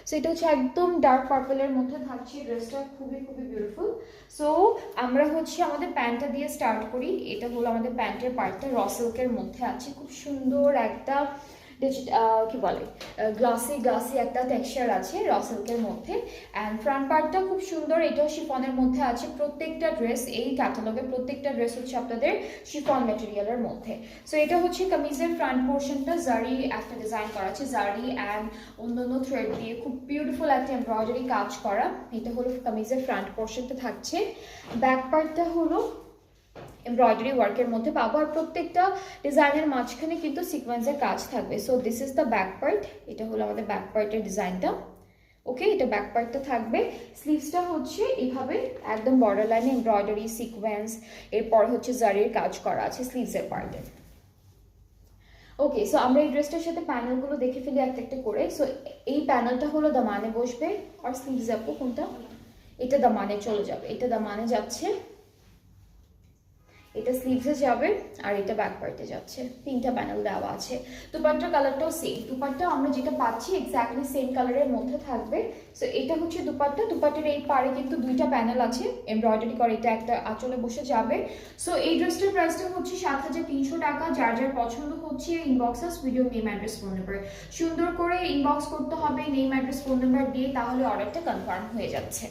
So এটা হচ্ছে একদম ডার্ক পার্পলের মধ্যে থাকছে, ড্রেসটা খুবই খুবই বিউটিফুল। সো আমরা হচ্ছে আমাদের প্যান্টটা দিয়ে স্টার্ট করি। এটা হলো আমাদের প্যান্টের পার্টটা, র সিল্কের মধ্যে আছে, খুব সুন্দর একটা কি বলে গ্লাসি গ্লাসি একটা টেক্সচার আছে র সিল্কের মধ্যে। অ্যান্ড ফ্রন্ট পার্টটা খুব সুন্দর, এটাও শিফনের মধ্যে আছে। প্রত্যেকটা ড্রেস এই ক্যাটালগের প্রত্যেকটা ড্রেস হচ্ছে আপনাদের শিফন ম্যাটেরিয়ালের মধ্যে। সো এটা হচ্ছে কামিজের ফ্রন্ট পোর্শনটা, জারি একটা ডিজাইন করা আছে, জারি অ্যান্ড অন্যান্য থ্রেড দিয়ে খুব বিউটিফুল একটা এমব্রয়ডারি কাজ করা। এটা হলো কামিজের ফ্রন্ট পোর্শনটা থাকছে। ব্যাক পার্টটা হলো এমব্রয়ডারি ওয়ার্কের মধ্যে পাবো, আর প্রত্যেকটা ডিজাইনের মাঝখানে কিন্তু সিকোয়েন্সের কাজ থাকবে। So this is the back part, এটা হলো আমাদের ব্যাক পার্টের ডিজাইনটা। ওকে, এটা ব্যাক পার্টটা থাকবে। স্লিভসটা হচ্ছে এইভাবে একদম বর্ডার লাইনে এমব্রয়ডারি সিকোয়েন্স, এরপর হচ্ছে জারির কাজ করা আছে স্লিভসের পার্টে। ওকে, সো আমরা এই ড্রেসটার সাথে প্যানেলগুলো দেখে ফেলি একটা একটা করে। সো এই প্যানেলটা হলো দামানে বসবে, আর স্লিভস যাবো কোনটা, এটা দামানে চলে যাবে, এটা দামানে যাচ্ছে, এটা স্লিভসে যাবে, আর এটা ব্যাক পার্টে যাচ্ছে। তিনটা প্যানেল দেওয়া আছে। দুপাট্টার কালারটাও সেম, দুপাট্টা আমরা যেটা পাচ্ছি এক্স্যাক্টলি সেম কালারের মধ্যে থাকবে। সো এটা হচ্ছে দুপাট্টা, দুপাট্টার এই পারে কিন্তু দুইটা প্যানেল আছে এমব্রয়ডারি করে, এটা একটা আঁচলে বসে যাবে। সো এই ড্রেসটার প্রাইসটা হচ্ছে 7,300 টাকা। যার যার পছন্দ হচ্ছে inbox us video name address phone number সুন্দর করে ইনবক্স করতে হবে, নেম অ্যাড্রেস ফোন নাম্বার দিয়ে, তাহলে অর্ডারটা কনফার্ম হয়ে যাচ্ছে।